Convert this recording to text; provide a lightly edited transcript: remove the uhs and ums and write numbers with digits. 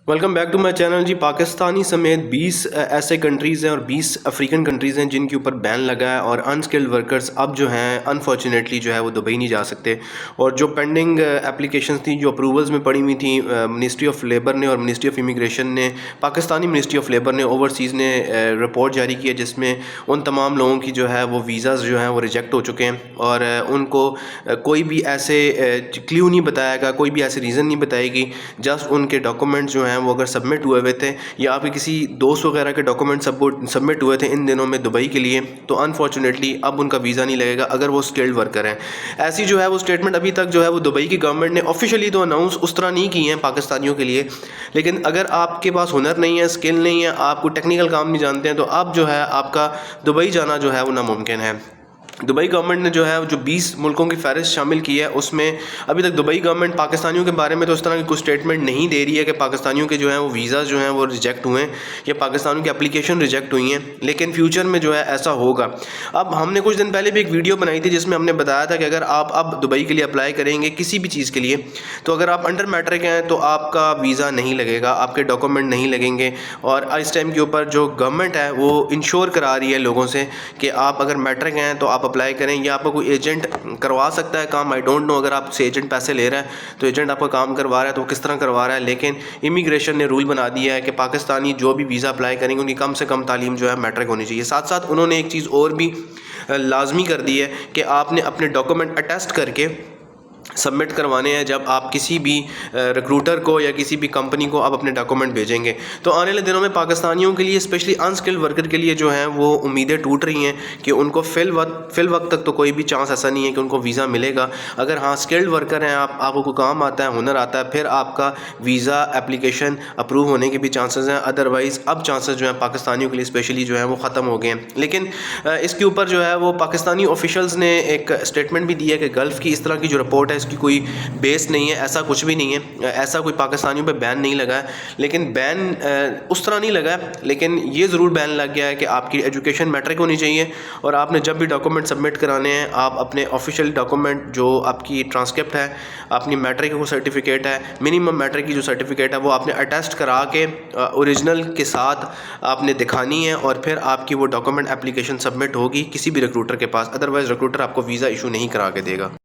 Welcome back to my channel جی. پاکستانی سمیت 20 ایسے کنٹریز ہیں اور 20 افریقن کنٹریز ہیں جن کے اوپر بین لگا ہے، اور انسکلڈ ورکرز اب جو ہیں انفارچونیٹلی جو ہے وہ دبئی نہیں جا سکتے. اور جو پینڈنگ اپلیکیشنز تھیں جو اپروولز میں پڑی ہوئی تھیں، منسٹری آف لیبر نے اور منسٹری آف امیگریشن نے، پاکستانی منسٹری آف لیبر نے اوورسیز نے رپورٹ جاری کی ہے جس میں ان تمام لوگوں کی جو ہے وہ ویزاز جو ہیں وہ ریجیکٹ ہو چکے ہیں، اور ان کو کوئی بھی ایسے کلیو نہیں بتایا گا، کوئی بھی ایسے ریزن نہیں بتائی گی. جسٹ ان کے ڈاکومنٹس جو ہیں وہ اگر سبمٹ ہوئے ہوئے تھے یا آپ کے کسی دوست وغیرہ کے ڈاکومنٹ سبمٹ ہوئے تھے ان دنوں میں دبئی کے لیے، تو انفارچونیٹلی اب ان کا ویزا نہیں لگے گا اگر وہ اسکلڈ ورکر ہیں. ایسی جو ہے وہ اسٹیٹمنٹ ابھی تک جو ہے وہ دبئی کی گورنمنٹ نے آفیشلی تو اناؤنس اس طرح نہیں کی ہیں پاکستانیوں کے لیے، لیکن اگر آپ کے پاس ہنر نہیں ہے، اسکل نہیں ہے، آپ کو ٹیکنیکل کام نہیں جانتے ہیں، تو اب جو ہے آپ کا دبئی جانا جو ہے وہ ناممکن ہے. دبئی گورنمنٹ نے جو ہے جو 20 ملکوں کی فہرست شامل کی ہے، اس میں ابھی تک دبئی گورنمنٹ پاکستانیوں کے بارے میں تو اس طرح کی کوئی اسٹیٹمنٹ نہیں دے رہی ہے کہ پاکستانیوں کے جو ہیں وہ ویزاز جو ہیں وہ ریجیکٹ ہوئے ہیں یا پاکستانیوں کی اپلیکیشن ریجیکٹ ہوئی ہیں، لیکن فیوچر میں جو ہے ایسا ہوگا. اب ہم نے کچھ دن پہلے بھی ایک ویڈیو بنائی تھی جس میں ہم نے بتایا تھا کہ اگر آپ اب دبئی کے لیے اپلائی کریں گے کسی بھی چیز کے لیے، تو اگر آپ انڈر میٹرک ہیں تو آپ کا ویزا نہیں لگے گا، آپ کے ڈاکومنٹ نہیں لگیں گے. اور اس ٹائم کے اوپر جو گورنمنٹ ہے وہ انشور کرا رہی ہے لوگوں سے کہ آپ اگر میٹرک ہیں تو آپ اپلائی کریں، یا آپ کوئی ایجنٹ کروا سکتا ہے کام. آئی ڈونٹ نو اگر آپ سے ایجنٹ پیسے لے رہا ہے تو ایجنٹ آپ کا کام کروا رہا ہے تو وہ کس طرح کروا رہا ہے، لیکن امیگریشن نے رول بنا دیا ہے کہ پاکستانی جو بھی ویزا اپلائی کریں گے ان کی کم سے کم تعلیم جو ہے میٹرک ہونی چاہیے. ساتھ ساتھ انہوں نے ایک چیز اور بھی لازمی کر دی ہے کہ آپ نے اپنے ڈاکومنٹ اٹیسٹ کر کے سبمٹ کروانے ہیں جب آپ کسی بھی ریکروٹر کو یا کسی بھی کمپنی کو آپ اپنے ڈاکومنٹ بھیجیں گے. تو آنے والے دنوں میں پاکستانیوں کے لیے اسپیشلی انسکلڈ ورکر کے لیے جو ہیں وہ امیدیں ٹوٹ رہی ہیں کہ ان کو فی الوقت تک تو کوئی بھی چانس ایسا نہیں ہے کہ ان کو ویزا ملے گا. اگر ہاں اسکلڈ ورکر ہیں، آپ کو کوئی کام آتا ہے، ہنر آتا ہے، پھر آپ کا ویزا اپلیکیشن اپروو ہونے کے بھی چانسز ہیں. ادروائز اب چانسز جو ہیں پاکستانیوں کے لیے اسپیشلی جو ہیں وہ ختم ہو گئے ہیں. لیکن اس کے اوپر جو ہے وہ پاکستانی آفیشلز نے ایک اسٹیٹمنٹ بھی دی ہے کہ گلف کی اس طرح کی جو رپورٹ ہے اس کی کوئی بیس نہیں ہے، ایسا کچھ بھی نہیں ہے، ایسا کوئی پاکستانیوں پہ بین نہیں لگا ہے. لیکن بین اس طرح نہیں لگا ہے، لیکن یہ ضرور بین لگ گیا ہے کہ آپ کی ایجوکیشن میٹرک ہونی چاہیے، اور آپ نے جب بھی ڈاکومنٹ سبمٹ کرانے ہیں آپ اپنے آفیشیل ڈاکومنٹ جو آپ کی ٹرانسکرپٹ ہے، اپنی میٹرک کا سرٹیفکیٹ ہے، منیمم میٹرک کی جو سرٹیفکیٹ ہے وہ آپ نے اٹیسٹ کرا کے اوریجنل کے ساتھ آپ نے دکھانی ہے، اور پھر آپ کی وہ ڈاکومنٹ اپلیکیشن سبمٹ ہوگی کسی بھی ریکروٹر کے پاس. ادروائز ریکروٹر آپ کو ویزا ایشو نہیں کرا کے دے گا.